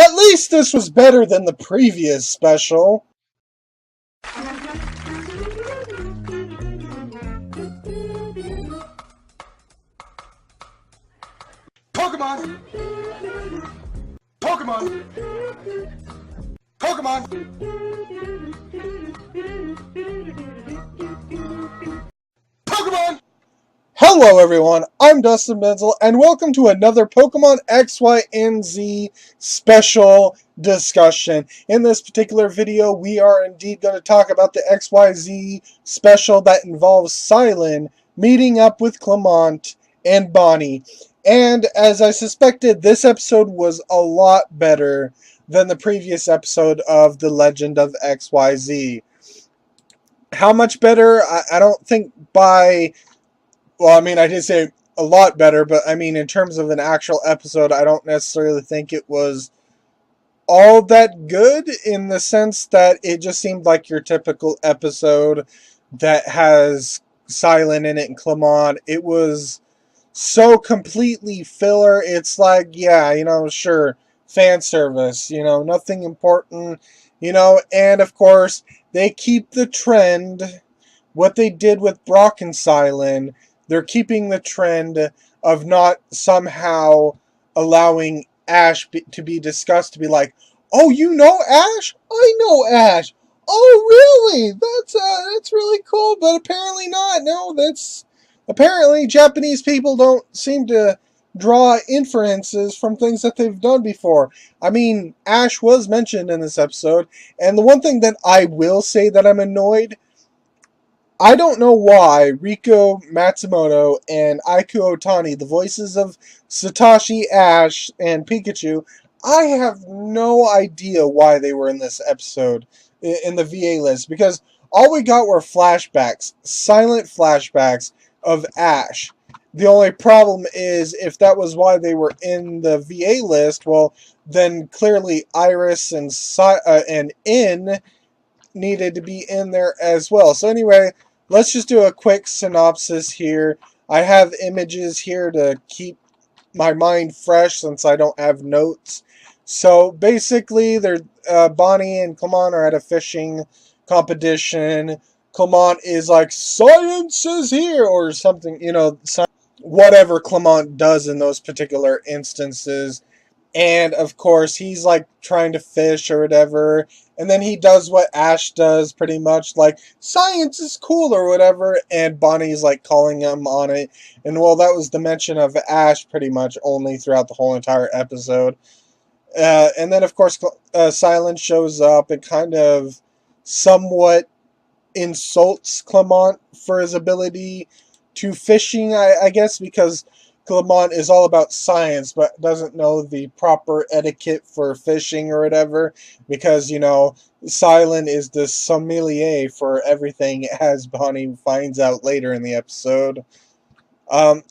At least this was better than the previous special. Pokemon! Pokemon! Pokemon! Pokemon! Hello everyone, I'm Dustin Benzel, and welcome to another Pokemon XY&Z special discussion. In this particular video, we are indeed going to talk about the XYZ special that involves Cilan meeting up with Clemont and Bonnie. And as I suspected, this episode was a lot better than the previous episode of The Legend of XYZ. How much better? I don't think by... Well, I mean, I did say a lot better, but I mean, in terms of an actual episode, I don't necessarily think it was all that good, in the sense that it just seemed like your typical episode that has Cilan in it and Clemont. It was so completely filler. It's like, yeah, sure, fan service, nothing important, and of course, they keep the trend, what they did with Brock and Cilan. They're keeping the trend of not somehow allowing Ash to be discussed, to be like, oh, you know Ash? I know Ash. Oh, really? That's really cool, but apparently not. No, apparently Japanese people don't seem to draw inferences from things that they've done before. I mean, Ash was mentioned in this episode, and the one thing that I will say that I'm annoyed, I don't know why Riko Matsumoto and Aiku Otani, the voices of Satoshi, Ash, and Pikachu, I have no idea why they were in this episode, in the VA list, because all we got were flashbacks, silent flashbacks of Ash. The only problem is, if that was why they were in the VA list, well, then clearly Iris and In needed to be in there as well. So anyway, let's just do a quick synopsis here. I have images here to keep my mind fresh since I don't have notes. So basically, Bonnie and Clemont are at a fishing competition. Clemont is like, science is here, or something, whatever Clemont does in those particular instances. And of course, he's like trying to fish or whatever. And then he does what Ash does, pretty much, like, science is cool or whatever. And Bonnie's like calling him on it. And well, that was the mention of Ash pretty much only throughout the whole entire episode. And then, of course, Cilan shows up and kind of somewhat insults Clemont for his ability to fishing, I guess, because Clemont is all about science, but doesn't know the proper etiquette for fishing or whatever, because, Cilan is the sommelier for everything, as Bonnie finds out later in the episode.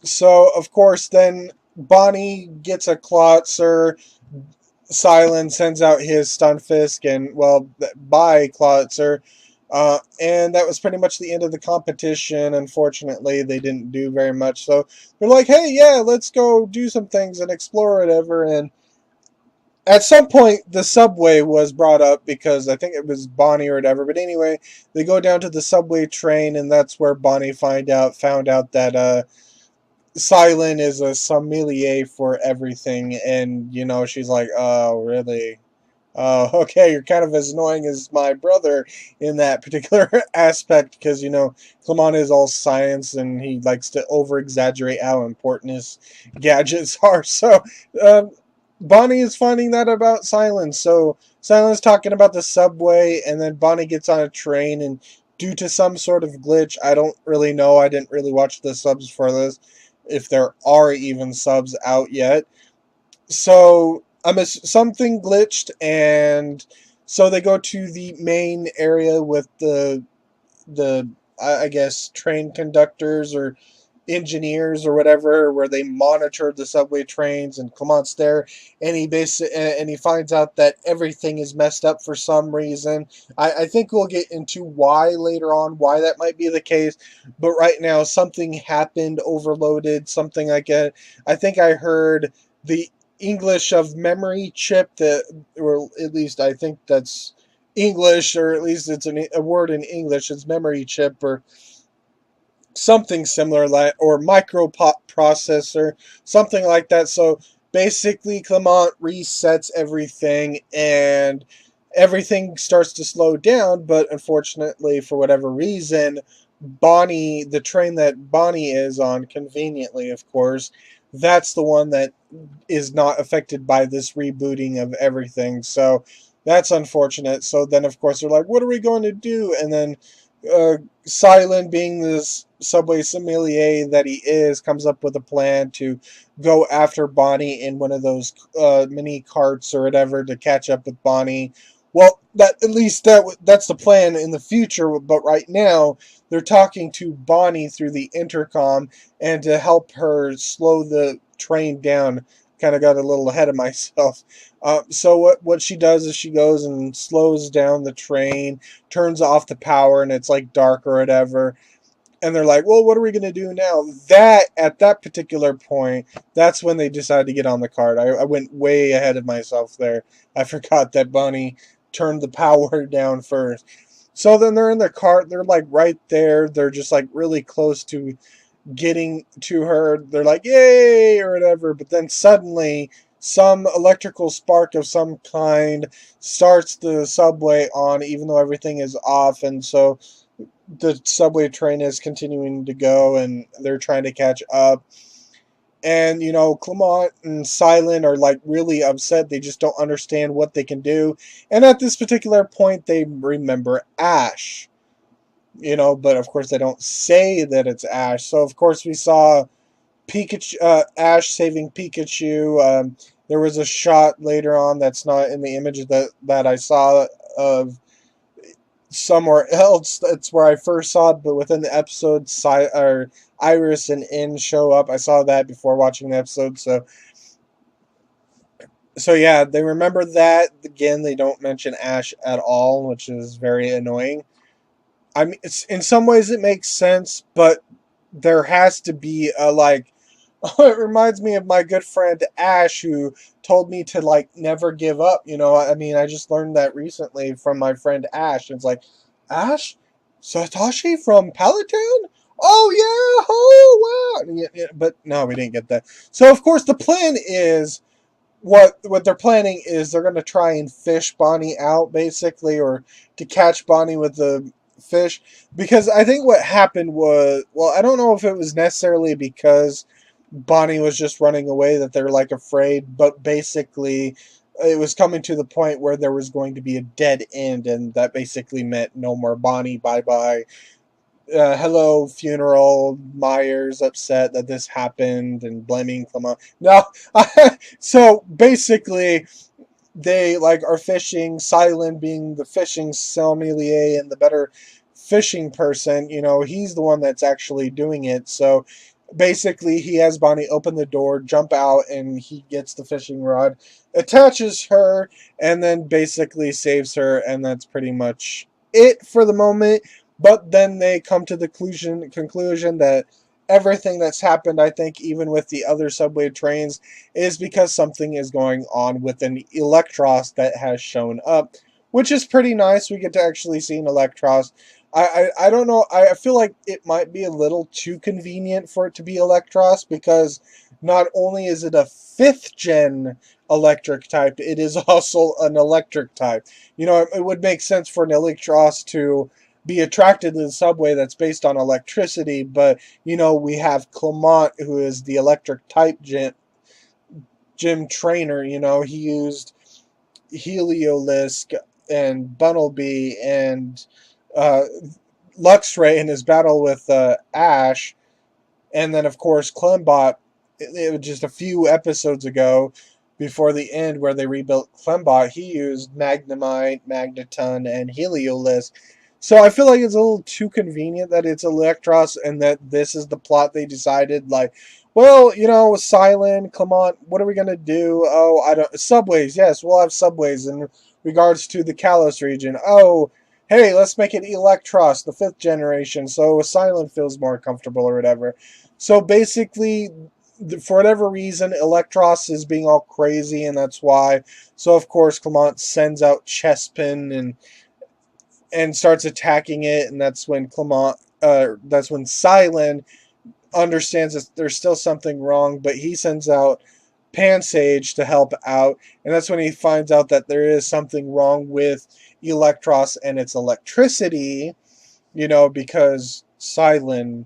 So, of course, then Bonnie gets a Klotzer, Cilan sends out his Stunfisk, and, well, bye, Klotzer. And that was pretty much the end of the competition. Unfortunately, they didn't do very much. So they're like, hey, yeah, let's go do some things and explore whatever. And at some point, the subway was brought up because I think it was Bonnie or whatever. But anyway, they go down to the subway train, and that's where Bonnie found out that Cilan is a sommelier for everything. And, she's like, oh, really? Okay, you're kind of as annoying as my brother in that particular aspect, because, Clemont is all science, and he likes to over-exaggerate how important his gadgets are. So, Bonnie is finding that about Cilan. So, Cilan's talking about the subway, and then Bonnie gets on a train, and due to some sort of glitch, I don't really know, I didn't really watch the subs for this, if there are even subs out yet. So something glitched, and so they go to the main area with the I guess train conductors or engineers or whatever, where they monitor the subway trains, and Clemont's there, and he finds out that everything is messed up for some reason. I think we'll get into why later on, why that might be the case, but right now something happened, overloaded, something like that. I think I heard the English of memory chip, that, or at least I think that's English, or at least it's a word in English. It's memory chip or something similar, like, or microprocessor, something like that. So basically, Clemont resets everything, and everything starts to slow down. But unfortunately, for whatever reason, Bonnie, the train that Bonnie is on, conveniently, of course, that's the one that is not affected by this rebooting of everything. So that's unfortunate. So then, of course, they're like, what are we going to do? And then Cilan, being this subway sommelier that he is, comes up with a plan to go after Bonnie in one of those mini carts or whatever to catch up with Bonnie. Well, that at least that's the plan in the future. But right now, they're talking to Bonnie through the intercom, and to help her slow the train down. Kind of got a little ahead of myself. So what she does is she goes and slows down the train, turns off the power, and it's like dark or whatever. And they're like, well, what are we going to do now? That, at that particular point, that's when they decide to get on the cart. I went way ahead of myself there. I forgot that Bonnie turned the power down first. So then they're in the cart. They're like right there. They're just like really close to getting to her. They're like, yay, or whatever. But then suddenly, some electrical spark of some kind starts the subway on, even though everything is off. And so the subway train is continuing to go, and they're trying to catch up. And, Clemont and Cilan are like really upset. They just don't understand what they can do. And at this particular point, they remember Ash. But of course they don't say that it's Ash. So of course we saw Pikachu, Ash saving Pikachu. There was a shot later on that's not in the image that I saw of somewhere else. That's where I first saw it, but within the episode, Iris and In show up. I saw that before watching the episode. So yeah, they remember that. Again, they don't mention Ash at all, which is very annoying. I mean, in some ways it makes sense, but there has to be a like. It reminds me of my good friend Ash, who told me to like never give up. I mean, I just learned that recently from my friend Ash. It's like, Ash, Satoshi from Palatine. Oh yeah, oh wow. Yeah, but no, we didn't get that. So of course the plan is what they're planning is they're going to try and fish Bonnie out, basically, or to catch Bonnie with the fish. Because I think what happened was, well, I don't know if it was necessarily because Bonnie was just running away that they're like afraid, but basically it was coming to the point where there was going to be a dead end, and that basically meant no more Bonnie, bye bye. Hello, funeral. Myers upset that this happened and blaming Clemont. No, so basically, they like are fishing. Cilan, being the fishing sommelier and the better fishing person, he's the one that's actually doing it. So basically, he has Bonnie open the door, jump out, and he gets the fishing rod, attaches her, and then basically saves her, and that's pretty much it for the moment. But then they come to the conclusion that everything that's happened, I think, even with the other subway trains, is because something is going on with an Electros that has shown up, which is pretty nice. We get to actually see an Electros. I don't know. I feel like it might be a little too convenient for it to be Electros, because not only is it a 5th gen electric type, it is also an electric type. It would make sense for an Electros to be attracted to the subway that's based on electricity, but we have Clemont, who is the electric type gym trainer. He used Heliolisk and Bunnelby and uh, Luxray in his battle with Ash, and then of course Clembot. It was just a few episodes ago, before the end, where they rebuilt Clembot. He used Magnemite, Magneton, and Heliolisk. So I feel like it's a little too convenient that it's Electros, and that this is the plot they decided. Like, well, Cilan, Clemont, what are we gonna do? Oh, I don't. Subways, yes, we'll have subways in regards to the Kalos region. Oh, hey, let's make it Electros, the 5th generation, so Cilan feels more comfortable or whatever. So basically, for whatever reason, Electros is being all crazy, and that's why. So of course, Clemont sends out Chespin and starts attacking it, and that's when Cilan understands that there's still something wrong, but he sends out Pansage to help out, and that's when he finds out that there is something wrong with Electros and its electricity, because Cilan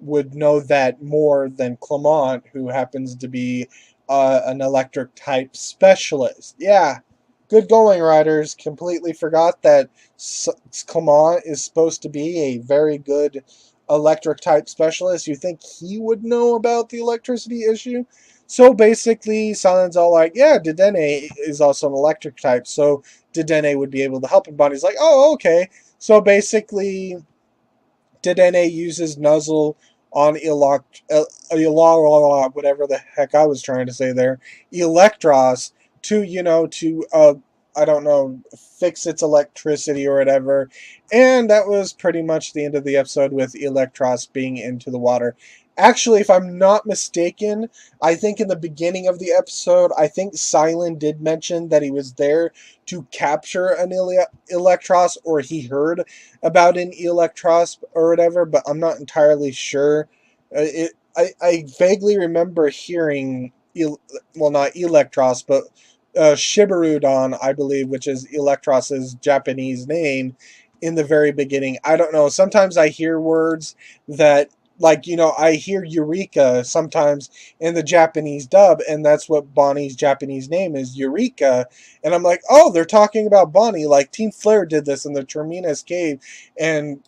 would know that more than Clemont, who happens to be an electric type specialist. Yeah, good going, writers. Completely forgot that Clemont is supposed to be a very good electric type specialist. You think he would know about the electricity issue? So basically, Silen's all like, yeah, Dedenne is also an electric type, so Dedenne would be able to help him. Bonnie's like, oh, okay. So basically, Dedenne uses Nuzzle on whatever the heck I was trying to say there, Electros, to I don't know, fix its electricity or whatever. And that was pretty much the end of the episode with Electros being into the water. Actually, if I'm not mistaken, I think in the beginning of the episode, I think Cilan did mention that he was there to capture an Electros, or he heard about an Electros or whatever, but I'm not entirely sure. I vaguely remember hearing, not Electros, but Shibarudon, I believe, which is Electros's Japanese name, in the very beginning. I don't know. Sometimes I hear words that, like, I hear Eureka sometimes in the Japanese dub, and that's what Bonnie's Japanese name is, Eureka. And I'm like, oh, they're talking about Bonnie. Like, Team Flare did this in the Terminus Cave, and,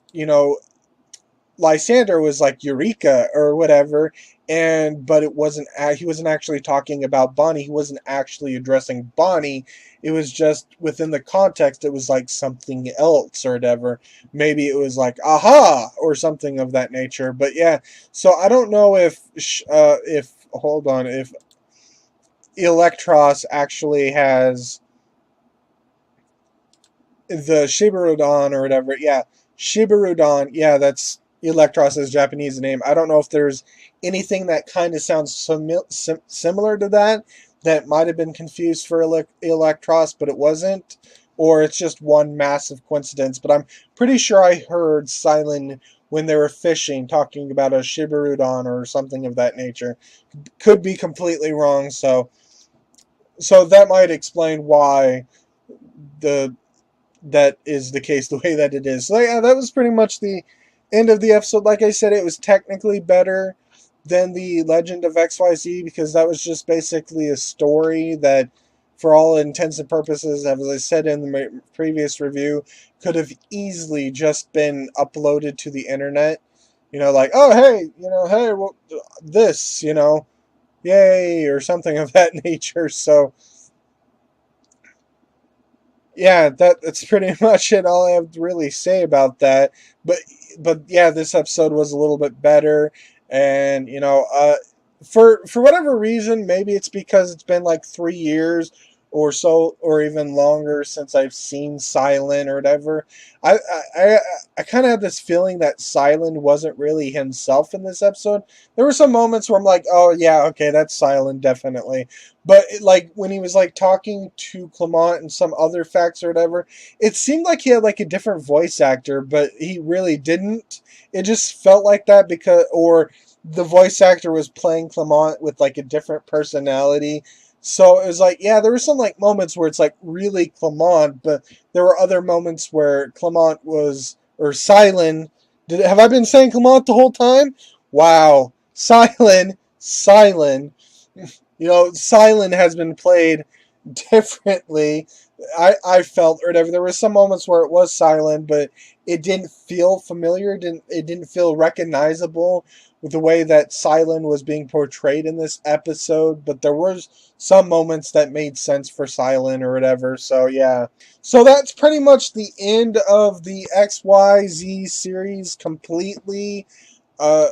Lysander was like Eureka or whatever, but it wasn't. He wasn't actually talking about Bonnie. He wasn't actually addressing Bonnie. It was just within the context. It was like something else or whatever. Maybe it was like aha or something of that nature. But yeah. So I don't know if hold on, if Electros actually has the Shibarudon or whatever. Yeah, Shibarudon. Yeah, that's Electros's Japanese name. I don't know if there's anything that kind of sounds similar to that might have been confused for Electros, but it wasn't, or it's just one massive coincidence. But I'm pretty sure I heard Cilan when they were fishing talking about a Shibarudon or something of that nature. Could be completely wrong, so that might explain why that is the case the way that it is. So yeah, that was pretty much the end of the episode. Like I said, it was technically better than the Legend of XYZ because that was just basically a story that, for all intents and purposes, as I said in the previous review, could have easily just been uploaded to the internet. Like, oh, hey, hey, well, this, yay, or something of that nature. So yeah, that's pretty much it. All I have to really say about that. But yeah, this episode was a little bit better, and for whatever reason, maybe it's because it's been like 3 years or so, or even longer since I've seen Cilan or whatever. I I, I kind of had this feeling that Cilan wasn't really himself in this episode. There were some moments where I'm like, oh yeah, okay, that's Cilan definitely. But like when he was like talking to Clemont and some other facts or whatever, it seemed like he had like a different voice actor, but he really didn't. It just felt like that or the voice actor was playing Clemont with like a different personality. So it was like, yeah, there were some like moments where it's like really Clemont, but there were other moments where Clemont was, or Cilan. Have I been saying Clemont the whole time? Wow. Cilan. Cilan has been played differently. I felt or whatever. There were some moments where it was Cilan, but it didn't feel familiar. It didn't feel recognizable with the way that Cilan was being portrayed in this episode. But there was some moments that made sense for Cilan or whatever. So yeah. So that's pretty much the end of the XYZ series completely. I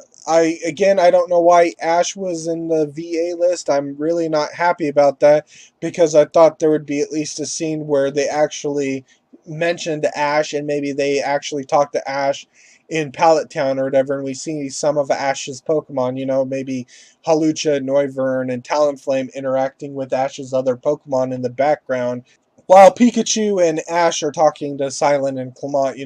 don't know why Ash was in the VA list. I'm really not happy about that because I thought there would be at least a scene where they actually mentioned Ash and maybe they actually talked to Ash in Pallet Town or whatever, and we see some of Ash's Pokemon, maybe Hawlucha, Noivern, and Talonflame interacting with Ash's other Pokemon in the background, while Pikachu and Ash are talking to Cilan and Clemont.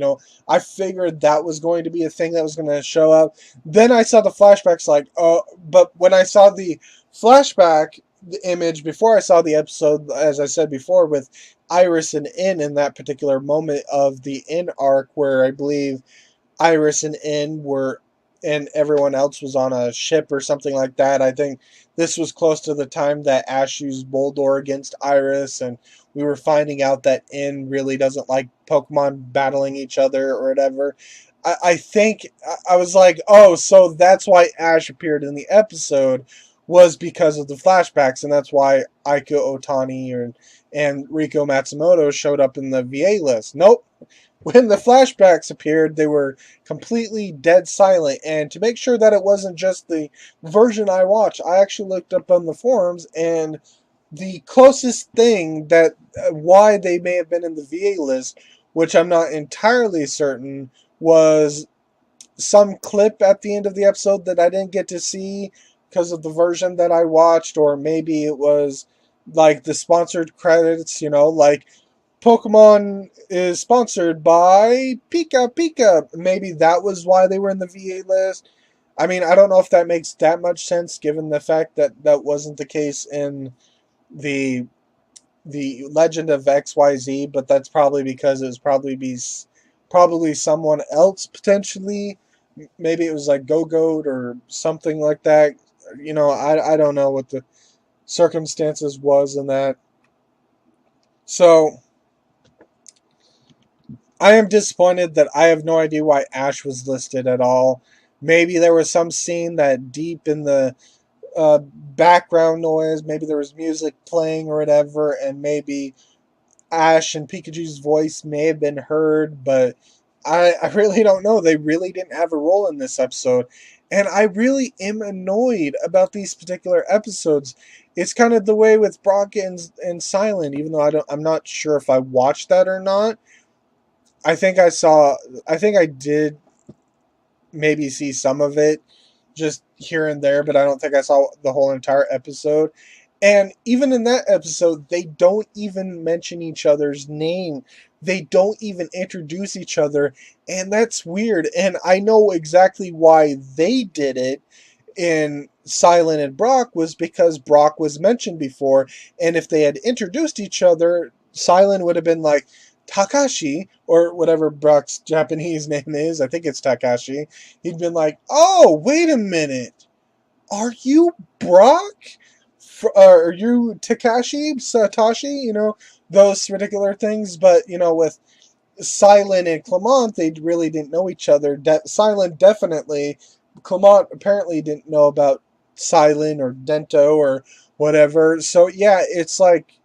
I figured that was going to be a thing that was going to show up. Then I saw the flashbacks, like, oh, but when I saw the flashback image before I saw the episode, as I said before, with Iris and In in that particular moment of the In arc, where I believe Iris and In were, and everyone else was on a ship or something like that. I think this was close to the time that Ash used Boldore against Iris, and we were finding out that In really doesn't like Pokemon battling each other or whatever. I think I was like, oh, so that's why Ash appeared in the episode, was because of the flashbacks, and that's why Aiko Otani and Riko Matsumoto showed up in the VA list. Nope. When the flashbacks appeared, they were completely dead silent. And to make sure that it wasn't just the version I watched, I actually looked up on the forums, and the closest thing that why they may have been in the VA list, which I'm not entirely certain, was some clip at the end of the episode that I didn't get to see because of the version that I watched, or maybe it was like the sponsored credits, like Pokemon is sponsored by Pika Pika. Maybe that was why they were in the VA list. I mean, I don't know if that makes that much sense given the fact that that wasn't the case in the Legend of XYZ, but that's probably because it was probably someone else potentially. Maybe it was like Go-Goat or something like that. I don't know what the circumstances was in that. So I am disappointed that I have no idea why Ash was listed at all. Maybe there was some scene that deep in the background noise, maybe there was music playing or whatever, and maybe Ash and Pikachu's voice may have been heard, but I really don't know. They really didn't have a role in this episode. And I really am annoyed about these particular episodes. It's kind of the way with Brock and Cilan, even though I'm not sure if I watched that or not. I think I did maybe see some of it just here and there, but I don't think I saw the whole entire episode. And even in that episode, they don't even mention each other's name. They don't even introduce each other, and that's weird. And I know exactly why they did it in Cilan and Brock, was because Brock was mentioned before, and if they had introduced each other, Cilan would have been like, Takashi, or whatever Brock's Japanese name is, I think it's Takashi, he'd been like, oh, wait a minute, are you Brock? Are you Takashi, Satoshi, those particular things, but, with Cilan and Clemont, they really didn't know each other. Cilan definitely, Clemont apparently didn't know about Cilan or Dento or whatever, so yeah, it's like,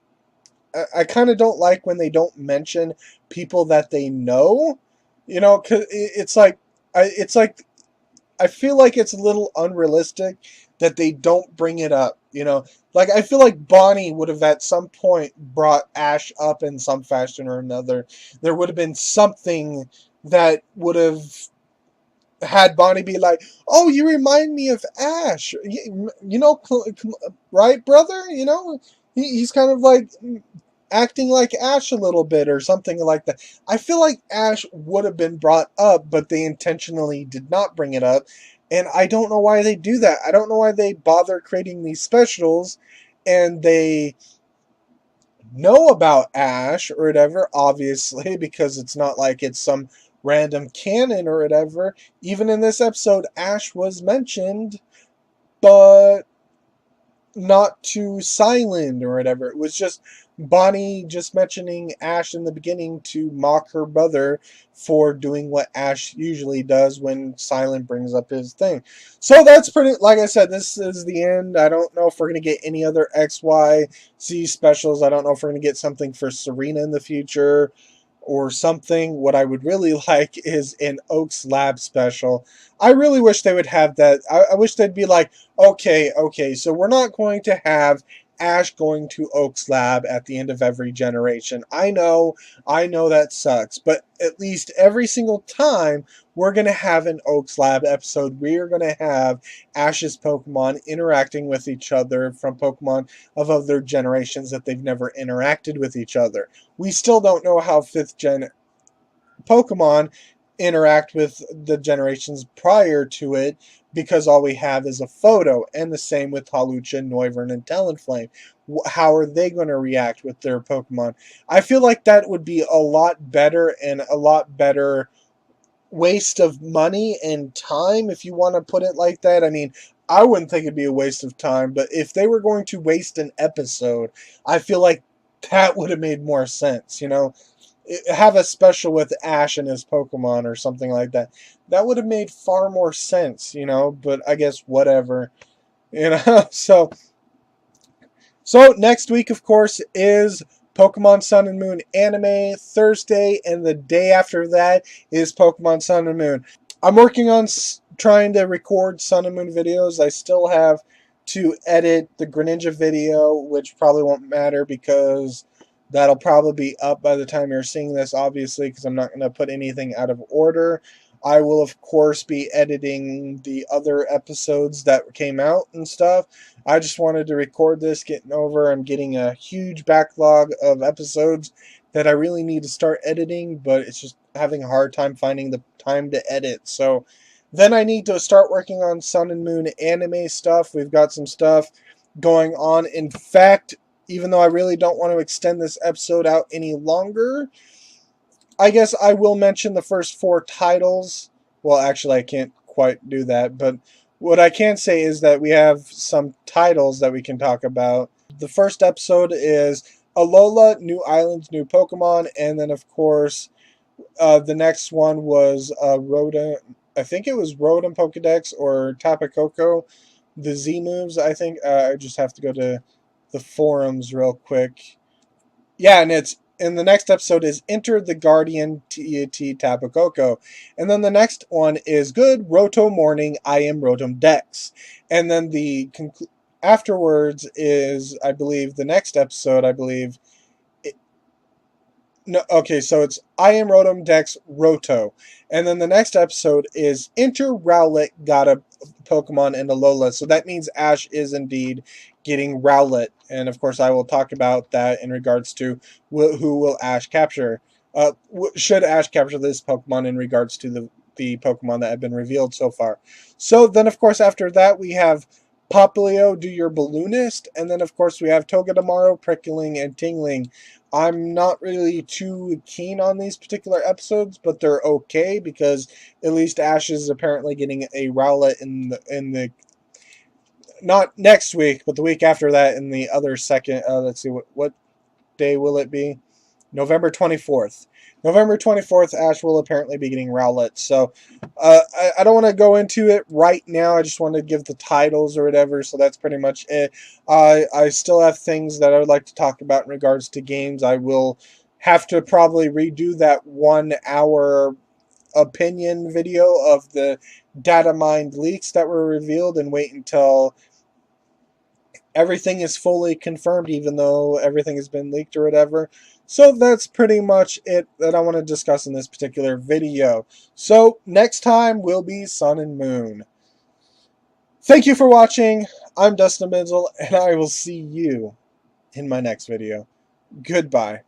I kind of don't like when they don't mention people that they know, because it's like I feel like it's a little unrealistic that they don't bring it up. Like I feel like Bonnie would have at some point brought Ash up in some fashion or another. There would have been something that would have had Bonnie be like, "Oh, you remind me of Ash. Right, brother? He's kind of like acting like Ash a little bit or something like that." I feel like Ash would have been brought up, but they intentionally did not bring it up. And I don't know why they do that. I don't know why they bother creating these specials and they know about Ash or whatever, obviously, because it's not like it's some random canon or whatever. Even in this episode, Ash was mentioned, but not to Cilan or whatever. It was just Bonnie just mentioning Ash in the beginning to mock her brother for doing what Ash usually does when Cilan brings up his thing. So that's pretty, like I said, this is the end. I don't know if we're going to get any other XYZ specials. I don't know if we're going to get something for Serena in the future or something. What I would really like is an Oaks Lab special. I really wish they would have that. I wish they'd be like, okay, so we're not going to have Ash going to Oak's lab at the end of every generation. I know that sucks, but at least every single time we're going to have an Oak's lab episode. We are going to have Ash's Pokemon interacting with each other from Pokemon of other generations that they've never interacted with each other. We still don't know how 5th gen Pokemon interact with the generations prior to it, because all we have is a photo. And the same with Hawlucha, Noivern, and Talonflame. How are they going to react with their Pokemon? I feel like that would be a lot better, and a lot better waste of money and time, if you want to put it like that. I mean, I wouldn't think it'd be a waste of time, but if they were going to waste an episode, I feel like that would have made more sense, you know? Have a special with Ash and his Pokemon or something like that. That would have made far more sense, you know, but I guess whatever, you know. So next week, of course, is Pokemon Sun and Moon anime Thursday, and the day after that is Pokemon Sun and Moon. I'm working on trying to record Sun and Moon videos. I still have to edit the Greninja video, which probably won't matter because that'll probably be up by the time you're seeing this, obviously, because I'm not going to put anything out of order. I will, of course, be editing the other episodes that came out and stuff. I just wanted to record this, getting over. I'm getting a huge backlog of episodes that I really need to start editing, but it's just having a hard time finding the time to edit. So then I need to start working on Sun and Moon anime stuff. We've got some stuff going on. In fact, even though I really don't want to extend this episode out any longer, I guess I will mention the first 4 titles. Well, actually, I can't quite do that, but what I can say is that we have some titles that we can talk about. The first episode is Alola, New Islands, New Pokemon, and then, of course, the next one was Rotom. I think it was Rotom Pokedex or Tapu Koko. The Z moves, I think. I just have to go to the forums real quick. Yeah, and the next episode is Enter the Guardian T Tapu Koko. And then the next one is Good Roto Morning, I Am Rotom Dex. And then the afterwards is, I believe, the next episode, no, okay, so it's I Am Rotom Dex Roto. And then the next episode is Enter Rowlet Got a Pokemon and Alola. So that means Ash is indeed getting Rowlet. And of course I will talk about that in regards to who will Ash capture. Should Ash capture this Pokemon in regards to the Pokemon that have been revealed so far. So then of course after that we have Popplio, Do Your Balloonist. And then of course we have Togedemaru, Prickling, and Tingling. I'm not really too keen on these particular episodes, but they're okay because at least Ash is apparently getting a Rowlet in the not next week, but the week after that in the other second. Let's see, what day will it be? November 24th. November 24th, Ash will apparently be getting Rowlet. So I don't want to go into it right now. I just want to give the titles or whatever. So that's pretty much it. I still have things that I would like to talk about in regards to games. I will have to probably redo that 1 hour opinion video of the data mined leaks that were revealed and wait until everything is fully confirmed, even though everything has been leaked or whatever. So that's pretty much it that I want to discuss in this particular video. So next time will be Sun and Moon. Thank you for watching. I'm Dustin Benzel, and I will see you in my next video. Goodbye.